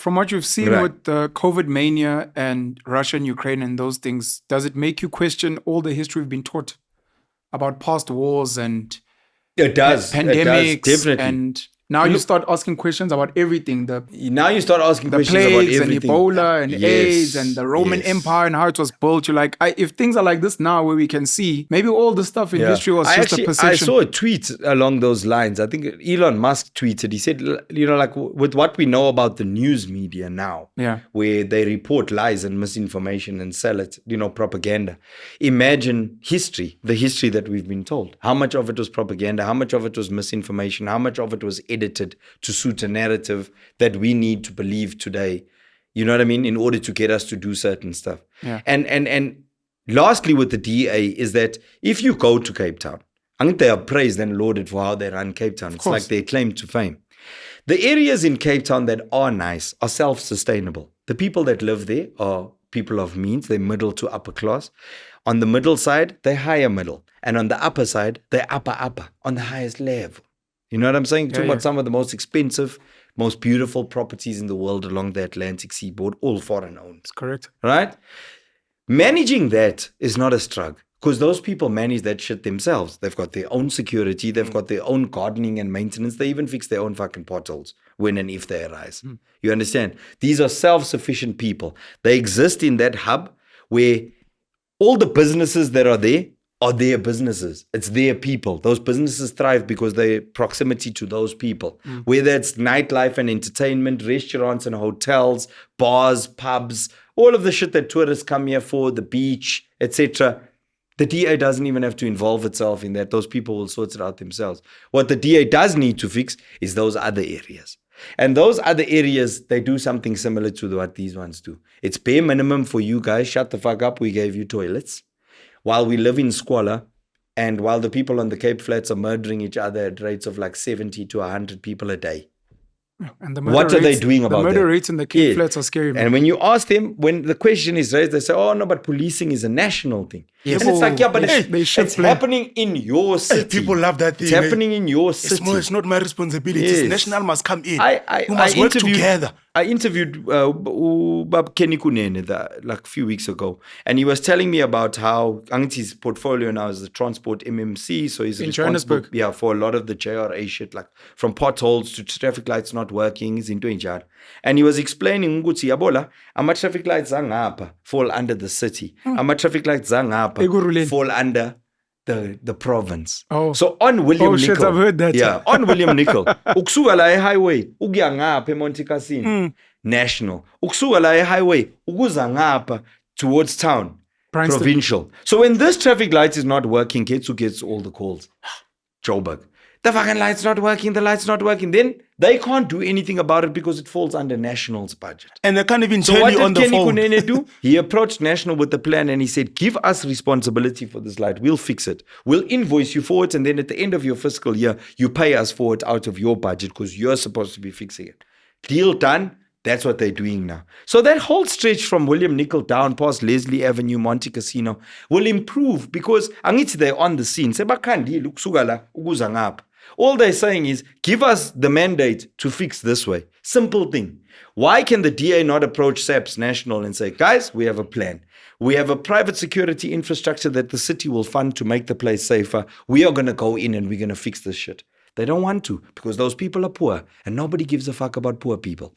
from what you've seen Right. with the COVID mania and Russia and Ukraine and those things, does it make you question all the history we've been taught about past wars and It does. pandemics? It does, definitely. And now you start asking questions about everything. Now you start asking The questions about plagues and everything. Ebola and Yes, AIDS and the Roman yes. Empire and how it was built. You're like, if things are like this now where we can see, maybe all the stuff in history was just a perception. I saw a tweet along those lines. I think Elon Musk tweeted. He said, like with what we know about the news media now, where they report lies and misinformation and sell it, propaganda. Imagine the history that we've been told. How much of it was propaganda? How much of it was misinformation? How much of it was edited to suit a narrative that we need to believe today? You know what I mean? In order to get us to do certain stuff. Yeah. And lastly, with the DA is that if you go to Cape Town, I think they are praised and lauded for how they run Cape Town. It's like their claim to fame. The areas in Cape Town that are nice are self-sustainable. The people that live there are people of means. They're middle to upper class. On the middle side, they're higher middle. And on the upper side, they're upper, on the highest level. You know what I'm saying? Talking about some of the most expensive, most beautiful properties in the world along the Atlantic seaboard, all foreign owned. That's correct. Right? Managing that is not a struggle because those people manage that shit themselves. They've got their own security. They've got their own gardening and maintenance. They even fix their own fucking potholes when and if they arise. You understand? These are self-sufficient people. They exist in that hub where all the businesses that are there are their businesses. It's their people. Those businesses thrive because they're proximity to those people. Whether it's nightlife and entertainment, restaurants and hotels, bars, pubs, all of the shit that tourists come here for, the beach, etc. The DA doesn't even have to involve itself in that. Those people will sort it out themselves. What the DA does need to fix is those other areas. And those other areas, they do something similar to what these ones do. It's bare minimum for you guys. Shut the fuck up. We gave you toilets. While we live in squalor, and while the people on the Cape Flats are murdering each other at rates of like 70 to 100 people a day. And the what are they doing about that? The murder rates in the Cape Flats are scary. Man. And when you ask them, when the question is raised, they say, oh, no, but policing is a national thing. Yes. And it's like, yeah, but it's happening in your city. People love that thing. It's happening in your city. It's not my responsibility. Yes. National must come in. We must work together. I interviewed Bab Kenny Kunene like a few weeks ago, and he was telling me about how his portfolio now is the transport MMC, so he's responsible for a lot of the JRA shit, like from potholes to traffic lights not working, he's into njalo. And he was explaining ukuthi yabola ama traffic lights zangapha fall under the city. Ama traffic lights zangapha fall under the province. So on William Nicol. Shit, I've heard that. Yeah, on William Nicol. Ukusuka la highway, ukuya ngapha eMonte Cassino. National. Ukusuka la highway, ukuza ngapha towards town. Provincial. So when this traffic light is not working, who gets all the calls? Joburg. The fucking light's not working, the light's not working. Then they can't do anything about it because it falls under National's budget. And they can't even tell you on the phone. So what did Kenny Kunene do? He approached National with the plan and he said, give us responsibility for this light. We'll fix it. We'll invoice you for it. And then at the end of your fiscal year, you pay us for it out of your budget because you're supposed to be fixing it. Deal done. That's what they're doing now. So that whole stretch from William Nicol down past Leslie Avenue, Monte Cassino will improve because they're on the scene. All they're saying is, give us the mandate to fix this way. Simple thing. Why can the DA not approach SAPS National and say, guys, we have a plan. We have a private security infrastructure that the city will fund to make the place safer. We are going to go in and we're going to fix this shit. They don't want to because those people are poor and nobody gives a fuck about poor people.